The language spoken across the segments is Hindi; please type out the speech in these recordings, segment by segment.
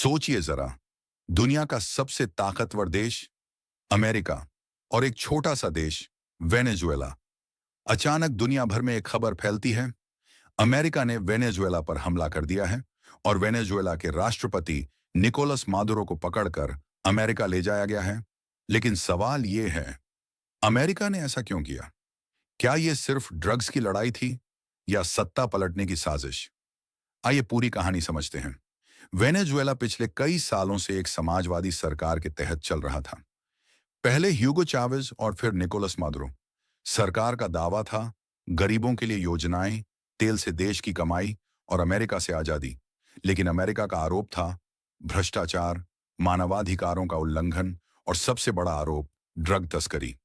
सोचिए जरा, दुनिया का सबसे ताकतवर देश अमेरिका और एक छोटा सा देश वेनेजुएला। अचानक दुनिया भर में एक खबर फैलती है। अमेरिका ने वेनेजुएला पर हमला कर दिया है और वेनेजुएला के राष्ट्रपति निकोलस मादुरो को पकड़कर अमेरिका ले जाया गया है। लेकिन सवाल यह है, अमेरिका ने ऐसा क्यों किया? क्या यह सिर्फ ड्रग्स की लड़ाई थी या सत्ता पलटने की साजिश? आइए पूरी कहानी समझते हैं। वेनेजुएला पिछले कई सालों से एक समाजवादी सरकार के तहत चल रहा था। पहले ह्यूगो चावेज और फिर निकोलस मादुरो। सरकार का दावा था गरीबों के लिए योजनाएं, तेल से देश की कमाई और अमेरिका से आजादी। लेकिन अमेरिका का आरोप था भ्रष्टाचार, मानवाधिकारों का उल्लंघन और सबसे बड़ा आरोप ड्रग तस्करी।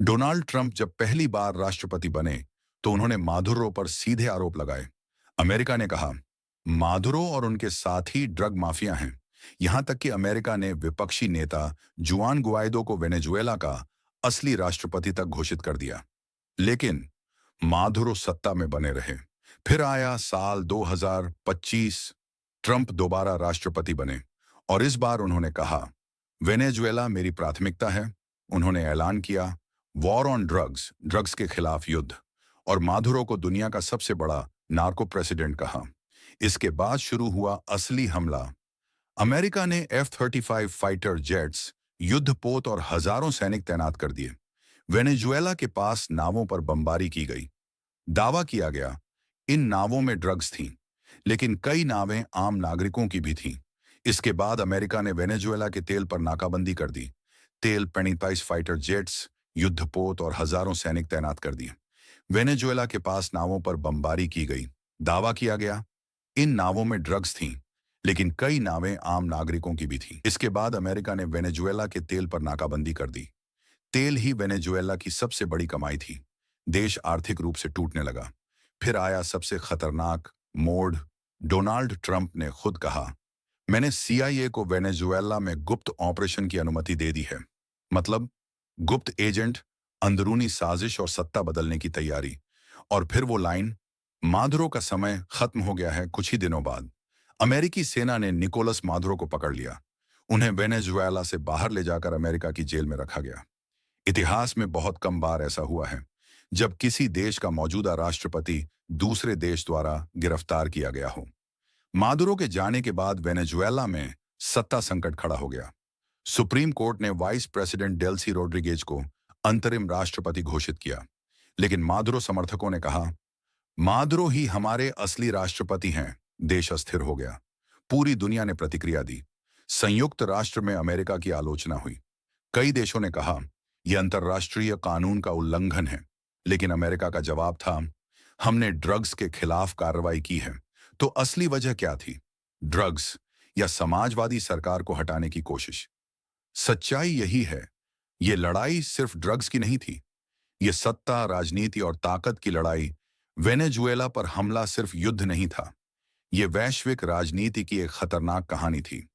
डोनाल्ड ट्रंप जब पहली बार राष्ट्रपति बने तो उन्होंने मादुरो पर सीधे आरोप लगाए। अमेरिका ने कहा मादुरो और उनके साथी ड्रग माफिया हैं। यहां तक कि अमेरिका ने विपक्षी नेता जुआन गुआइडो को वेनेजुएला का असली राष्ट्रपति तक घोषित कर दिया। लेकिन मादुरो सत्ता में बने रहे। फिर आया साल 2025। ट्रंप दोबारा राष्ट्रपति बने और इस बार उन्होंने कहा वेनेजुएला मेरी प्राथमिकता है। उन्होंने ऐलान किया वॉर ऑन ड्रग्स, ड्रग्स के खिलाफ युद्ध, और मादुरो को दुनिया का सबसे बड़ा नार्को प्रेसिडेंट कहा। इसके बाद शुरू हुआ असली हमला। अमेरिका ने F-35 फाइटर जेट्स, युद्धपोत और हजारों सैनिक तैनात कर दिए। वेनेजुएला के पास नावों पर बमबारी की गई। दावा किया गया इन नावों में ड्रग्स थीं, लेकिन कई नावें आम नागरिकों की भी थीं। इसके बाद अमेरिका ने वेनेजुएला के तेल पर नाकाबंदी कर दी। तेल, 35 फाइटर जेट्स, युद्धपोत और हजारों सैनिक तैनात कर दिए। वेनेजुएला के पास नावों पर बमबारी की गई। दावा किया गया इन नावों में ड्रग्स थीं, लेकिन कई नावें आम नागरिकों की भी थीं। इसके बाद अमेरिका ने वेनेजुएला के तेल पर नाकाबंदी कर दी। तेल ही वेनेजुएला की सबसे बड़ी कमाई थी। देश आर्थिक रूप से टूटने लगा। फिर आया सबसे खतरनाक मोड़। डोनाल्ड ट्रंप ने खुद कहा मैंने CIA को वेनेजुएला में गुप्त ऑपरेशन की अनुमति दे दी है। मतलब गुप्त एजेंट, अंदरूनी साजिश और सत्ता बदलने की तैयारी। और फिर वो लाइन मादुरो का समय खत्म हो गया है। कुछ ही दिनों बाद अमेरिकी सेना ने निकोलस मादुरो को पकड़ लिया। उन्हें वेनेजुएला से बाहर ले जाकर अमेरिका की जेल में रखा गया। इतिहास में बहुत कम बार ऐसा हुआ है जब किसी देश का मौजूदा राष्ट्रपति दूसरे देश द्वारा गिरफ्तार किया गया हो। मादुरो के जाने के बाद वेनेजुएला में सत्ता संकट खड़ा हो गया। सुप्रीम कोर्ट ने वाइस प्रेसिडेंट डेल्सी रोड्रिगेज को अंतरिम राष्ट्रपति घोषित किया। लेकिन मादुरो समर्थकों ने कहा मादुरो ही हमारे असली राष्ट्रपति हैं। देश अस्थिर हो गया। पूरी दुनिया ने प्रतिक्रिया दी। संयुक्त राष्ट्र में अमेरिका की आलोचना हुई। कई देशों ने कहा यह अंतर्राष्ट्रीय कानून का उल्लंघन है। लेकिन अमेरिका का जवाब था हमने ड्रग्स के खिलाफ कार्रवाई की है। तो असली वजह क्या थी? ड्रग्स या समाजवादी सरकार को हटाने की कोशिश? सच्चाई यही है, यह लड़ाई सिर्फ ड्रग्स की नहीं थी। यह सत्ता, राजनीति और ताकत की लड़ाई। वेनेजुएला पर हमला सिर्फ युद्ध नहीं था, यह वैश्विक राजनीति की एक खतरनाक कहानी थी।